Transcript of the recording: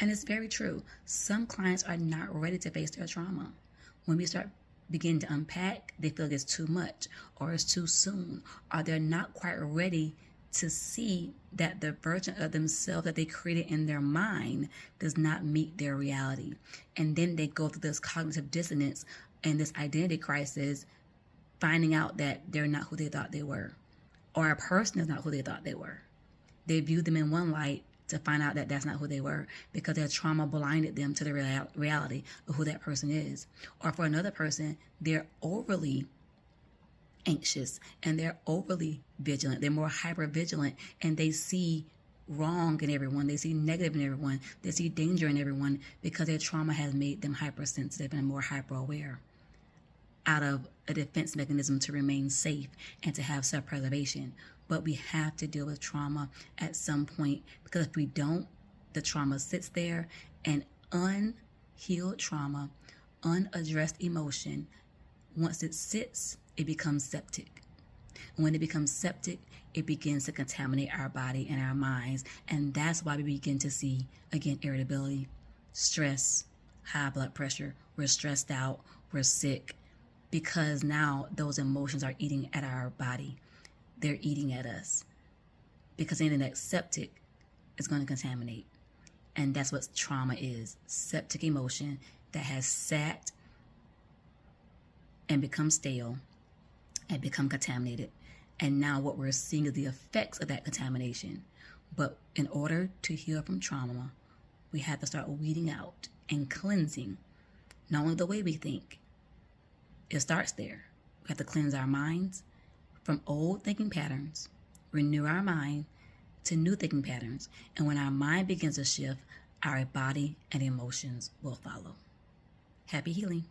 And it's very true. Some clients are not ready to face their trauma. When we start begin to unpack, they feel it's too much or it's too soon, or they're not quite ready to see that the version of themselves that they created in their mind does not meet their reality. And then they go through this cognitive dissonance and this identity crisis, finding out that they're not who they thought they were, or a person is not who they thought they were. They view them in one light to find out that that's not who they were because their trauma blinded them to the reality of who that person is. Or for another person, they're overly anxious and they're overly vigilant. They're more hyper vigilant and they see wrong in everyone. They see negative in everyone. They see danger in everyone because their trauma has made them hypersensitive and more hyper aware out of a defense mechanism to remain safe and to have self-preservation. But we have to deal with trauma at some point, because if we don't, the trauma sits there, and unhealed trauma, unaddressed emotion, once it sits, it becomes septic. And when it becomes septic, it begins to contaminate our body and our minds. And that's why we begin to see, again, irritability, stress, high blood pressure. We're stressed out, we're sick, because now those emotions are eating at our body. They're eating at us. Because anything that's septic is going to contaminate. And that's what trauma is. Septic emotion that has sat and become stale and become contaminated. And now what we're seeing is the effects of that contamination. But in order to heal from trauma, we have to start weeding out and cleansing not only the way we think. It starts there. We have to cleanse our minds from old thinking patterns, renew our mind to new thinking patterns. And when our mind begins to shift, our body and emotions will follow. Happy healing.